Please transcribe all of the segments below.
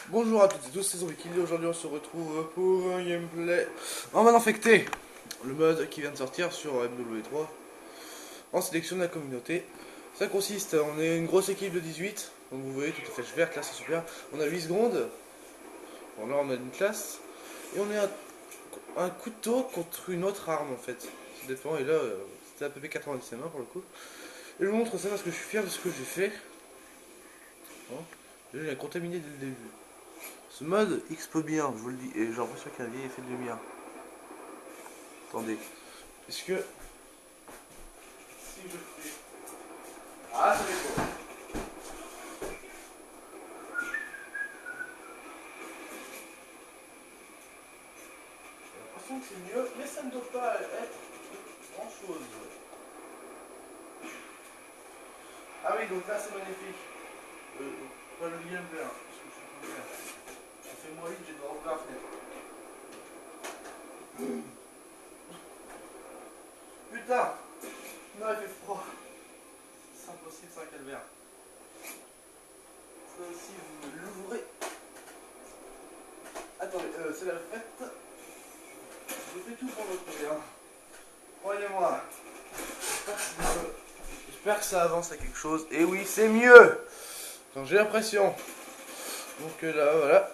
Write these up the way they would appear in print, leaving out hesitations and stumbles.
Bonjour à toutes et tous, c'est ZombieKill et aujourd'hui on se retrouve pour un gameplay en mode infecté. Le mode qui vient de sortir sur MW3 en sélection de la communauté. Ça consiste, on est une grosse équipe de 18, donc vous voyez toute la flèche verte là, c'est super. On a 8 secondes, bon là on a une classe, et on est un couteau contre une autre arme en fait. Ça dépend, et là c'était la PP90 pour le coup. Et je vous montre ça parce que je suis fier de ce que j'ai fait. Bon. Déjà, j'ai contaminé dès le début. Ce mode expo bien, je vous le dis, et j'ai l'impression qu'il y a un vieil effet de lumière. Attendez. Est-ce que... Si je fais... Ah, ça fait quoi? J'ai l'impression que c'est mieux, mais ça ne doit pas être grand chose. Ah oui, donc là c'est magnifique. Pas le gameplay, hein, parce que je suis pas bien. Ça fait moins vite, j'ai de ouvrir la fenêtre. Putain! Non, il fait froid. C'est impossible, c'est un calvaire. Ça aussi, vous me l'ouvrez. Attendez, c'est la fête. Je fais tout pour votre bien. Croyez-moi. J'espère que ça avance à quelque chose. Et oui, c'est mieux. Enfin, j'ai l'impression. Donc là, voilà.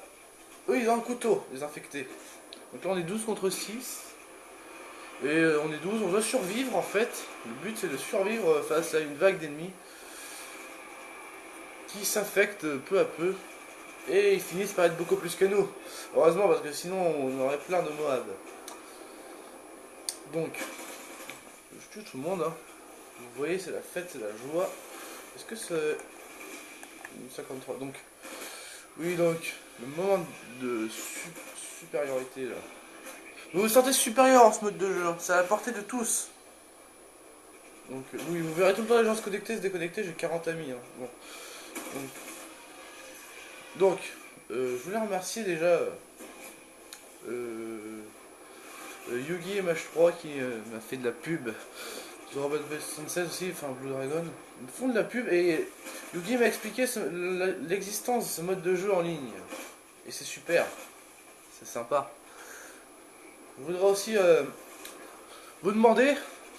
Eux, ils ont un couteau, les infectés. Donc là, on est 12 contre 6. Et on est 12, on doit survivre en fait. Le but, c'est de survivre face à une vague d'ennemis qui s'infectent peu à peu. Et ils finissent par être beaucoup plus que nous. Heureusement, parce que sinon, on aurait plein de Moab. Donc, je tue tout le monde. Hein. Vous voyez, c'est la fête, c'est la joie. Est-ce que c'est... 53. Donc, oui, donc, le moment de supériorité là. Vous vous sentez supérieur en ce mode de jeu, hein. C'est à la portée de tous. Donc, oui, vous verrez tout le temps les gens se connecter, se déconnecter, j'ai 40 amis. Hein. Bon. Donc je voulais remercier déjà Yugi et Mach3 qui m'a fait de la pub. Sur Robot V76 aussi, enfin Blue Dragon. Ils me font de la pub et Yugi m'a expliqué l'existence de ce mode de jeu en ligne. Et c'est super. C'est sympa. Je voudrais aussi vous demander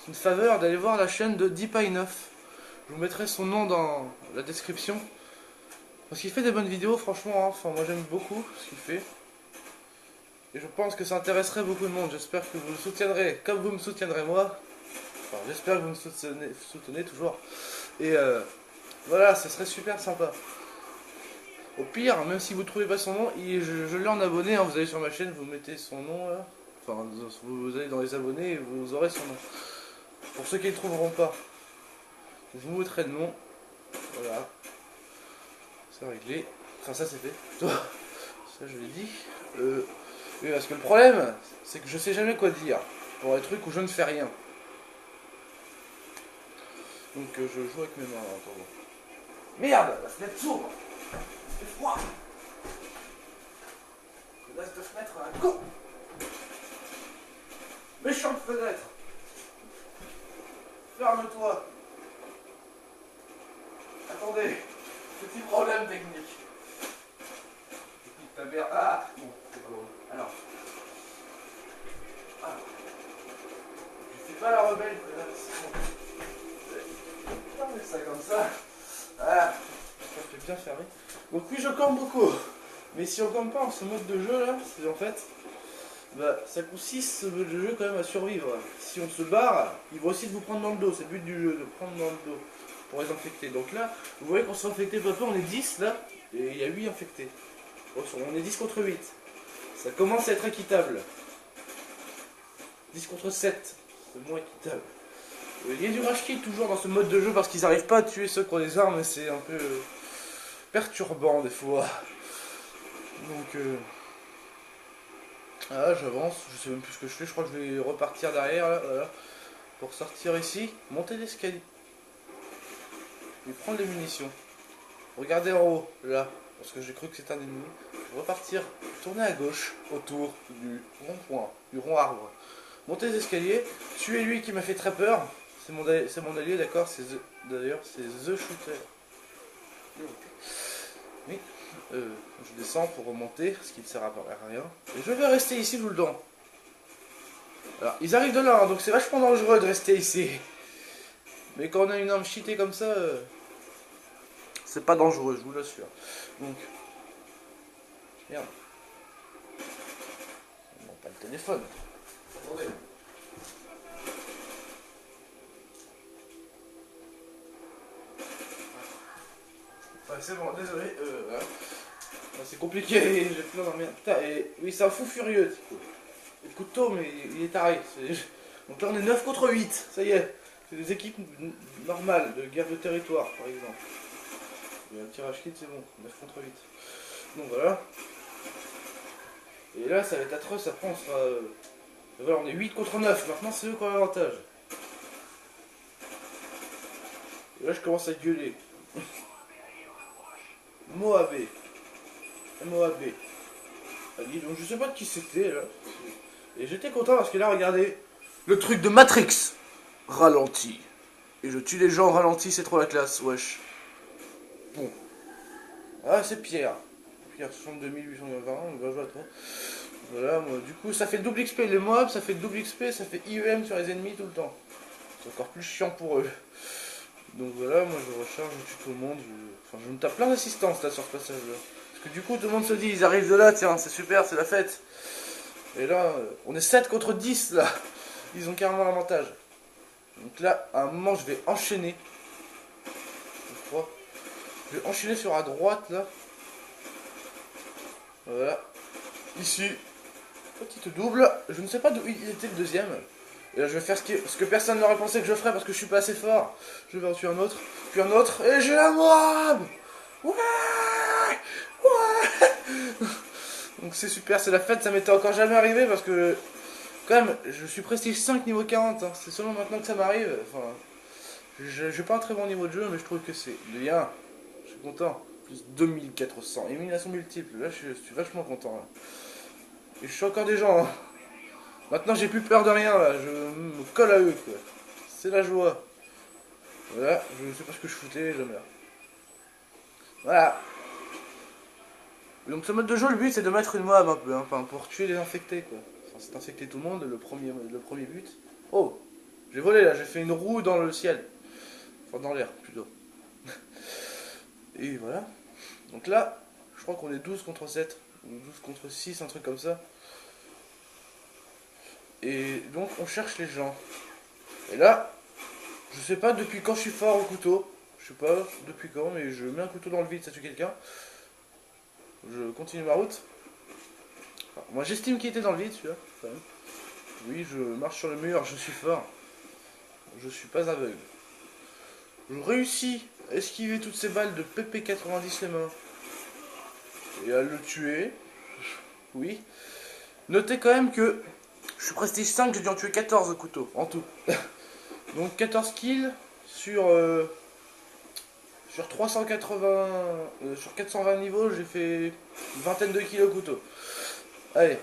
une faveur d'aller voir la chaîne de Deepy9. Je vous mettrai son nom dans la description. Parce qu'il fait des bonnes vidéos, franchement. Hein. Enfin, moi j'aime beaucoup ce qu'il fait. Et je pense que ça intéresserait beaucoup de monde. J'espère que vous le soutiendrez comme vous me soutiendrez moi. Enfin, j'espère que vous me soutenez toujours. Et voilà, ça serait super sympa. Au pire, même si vous ne trouvez pas son nom, je l'ai en abonné. Hein. Vous allez sur ma chaîne, vous mettez son nom là. Enfin, vous allez dans les abonnés et vous aurez son nom. Pour ceux qui ne le trouveront pas, je vous mettrai le nom. Voilà. C'est réglé. Enfin, ça c'est fait. Ça je l'ai dit. Oui, parce que le problème, c'est que je sais jamais quoi dire pour les trucs où je ne fais rien. Donc je joue avec mes mains en attendant. Merde, la fenêtre s'ouvre. Il fait froid. Connasse de fenêtre à un coup. Méchante fenêtre. Ferme-toi. Attendez, petit problème technique. Je pique ta mère. Ah bon, c'est pas drôle. Alors. Ah. Je fais pas la rebelle, on met ça comme ça. Ah. Ça fait bien fermé. Donc oui, je campe beaucoup. Mais si on campe pas en ce mode de jeu là, c'est en fait. Bah, ça consiste ce mode de jeu quand même à survivre. Si on se barre, il va aussi de vous prendre dans le dos. C'est le but du jeu, de prendre dans le dos. Pour les infecter. Donc là, vous voyez qu'on s'est infecté peu à peu, on est 10 là, et il y a 8 infectés. On est 10 contre 8. Ça commence à être équitable. 10 contre 7, c'est moins équitable. Il y a du rush kill toujours dans ce mode de jeu parce qu'ils n'arrivent pas à tuer ceux qui ont des armes et c'est un peu perturbant des fois. Donc ah, j'avance, je sais même plus ce que je fais, je crois que je vais repartir derrière là, voilà. Pour sortir ici, monter l'escalier. Et prendre les munitions. Regardez en haut, là, parce que j'ai cru que c'était un ennemi. Repartir, tourner à gauche, autour du rond-point, du rond-arbre. Monter les escaliers, tuer lui qui m'a fait très peur. C'est mon allié, d'accord. D'ailleurs, c'est The Shooter. Oui. Je descends pour remonter, ce qui ne sert à rien. Et je vais rester ici tout le temps. Alors, ils arrivent de là, hein, donc c'est vachement dangereux de rester ici. Mais quand on a une arme cheatée comme ça, c'est pas dangereux, je vous l'assure. Donc, merde. Non, pas le téléphone. Attendez. Ouais, c'est bon, désolé. Voilà. C'est compliqué, j'ai plein d'armes. Putain, et oui, c'est un fou furieux. Le couteau, mais il est taré. Donc là, on est 9 contre 8. Ça y est. C'est des équipes normales de guerre de territoire, par exemple. Il y a un tirage kit, c'est bon. 9 contre 8. Donc voilà. Et là, ça va être atroce. Après, on sera. Voilà, on est 8 contre 9. Maintenant, c'est eux qui ont l'avantage. Et là, je commence à gueuler. Moabé. Moabé. Donc, je sais pas de qui c'était là. Et j'étais content parce que là, regardez. Le truc de Matrix. Ralenti. Et je tue les gens ralenti, c'est trop la classe, wesh. Bon. Ah, c'est Pierre. Pierre 62 820, on va jouer à toi. Voilà, moi, du coup, ça fait double XP. Les mobs, ça fait double XP, ça fait IEM sur les ennemis tout le temps. C'est encore plus chiant pour eux. Donc voilà, moi je recharge, je tue tout le monde. Enfin, je me tape plein d'assistance là sur ce passage-là. Parce que du coup, tout le monde se dit, ils arrivent de là, tiens, c'est super, c'est la fête. Et là, on est 7 contre 10 là. Ils ont carrément l'avantage. Donc là, à un moment, je vais enchaîner. Je crois. Je vais enchaîner sur la droite là. Voilà. Ici. Petite double. Je ne sais pas d'où il était le deuxième. Et là, je vais faire ce que personne n'aurait pensé que je ferais parce que je suis pas assez fort. Je vais en tuer un autre. Puis un autre. Et j'ai la moab. Ouais. Ouais. Donc c'est super, c'est la fête. Ça m'était encore jamais arrivé parce que quand même, je suis prestige 5 niveau 40. Hein. C'est seulement maintenant que ça m'arrive. Enfin, j'ai pas un très bon niveau de jeu, mais je trouve que c'est bien. Je suis content. Plus 2400. Élimination multiple. Là, je suis vachement content. Là. Et je suis encore des gens. Hein. Maintenant, j'ai plus peur de rien. Là. Je me colle à eux. C'est la joie. Voilà. Je sais pas ce que je foutais. Je meurs. Voilà. Donc, ce mode de jeu, le but, c'est de mettre une mob un peu. Hein, enfin, pour tuer les infectés. Quoi. Enfin, c'est infecter tout le monde. Le premier but. Oh. J'ai volé là. J'ai fait une roue dans le ciel. Enfin, dans l'air, plutôt. Et voilà. Donc là, je crois qu'on est 12 contre 7. Ou 12 contre 6, un truc comme ça. Et donc, on cherche les gens. Et là, je sais pas depuis quand je suis fort au couteau. Je sais pas depuis quand, mais je mets un couteau dans le vide, ça tue quelqu'un. Je continue ma route. Enfin, moi, j'estime qu'il était dans le vide, celui-là. Quand même. Oui, je marche sur le mur, je suis fort. Je suis pas aveugle. Je réussis à esquiver toutes ces balles de PP90 les mains. Et à le tuer. Oui. Notez quand même que je suis prestige 5, j'ai dû en tuer 14 au couteau, en tout. Donc 14 kills sur 380... sur 420 niveaux, j'ai fait une vingtaine de kills au couteau. Allez,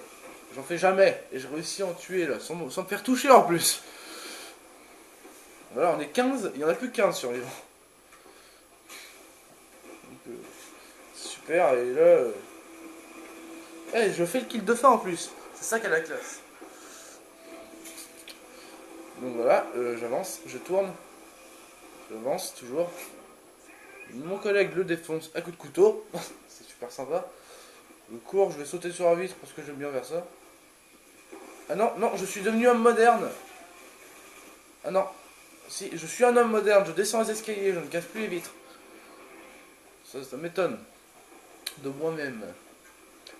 j'en fais jamais. Et je réussis à en tuer là, sans me faire toucher en plus. Voilà, on est 15, il n'y en a plus que 15 survivants. Donc, super, et là... je fais le kill de fin en plus. C'est ça qui a la classe. Donc voilà, j'avance, je tourne. J'avance toujours. Mon collègue le défonce à coup de couteau. C'est super sympa. Je cours, je vais sauter sur la vitre parce que j'aime bien faire ça. Ah non, non, je suis devenu homme moderne. Ah non. Si, je suis un homme moderne, je descends les escaliers, je ne casse plus les vitres. Ça m'étonne. De moi-même.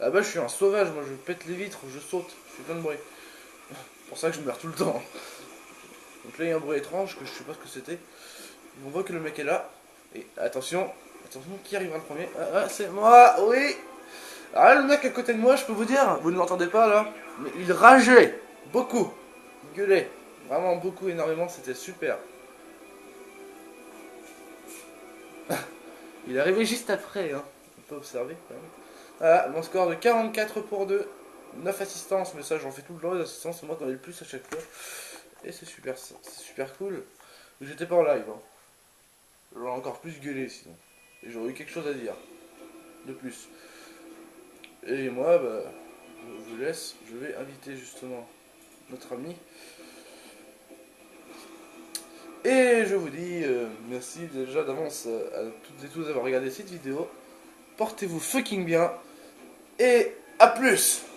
Ah bah je suis un sauvage, moi je pète les vitres, je saute, je fais plein de bruit. C'est pour ça que je meurs tout le temps. Donc là il y a un bruit étrange que je sais pas ce que c'était. On voit que le mec est là. Et attention, attention, qui arrivera le premier? C'est moi, oui. Alors là, le mec à côté de moi, je peux vous dire, vous ne l'entendez pas là, mais il rageait beaucoup, il gueulait, vraiment beaucoup, énormément, c'était super. Il est arrivé juste après, hein. On peut observer quand même. Voilà, mon score de 44 pour 2, 9 assistances, mais ça j'en fais tout le temps, les assistances, c'est moi qui en ai le plus à chaque fois. Et c'est super cool. J'étais pas en live, hein. J'aurais encore plus gueulé sinon. Et j'aurais eu quelque chose à dire. de plus. Et moi, bah, je vous laisse, je vais inviter justement notre ami. Et je vous dis merci déjà d'avance à toutes et tous d'avoir regardé cette vidéo. Portez-vous fucking bien et à plus!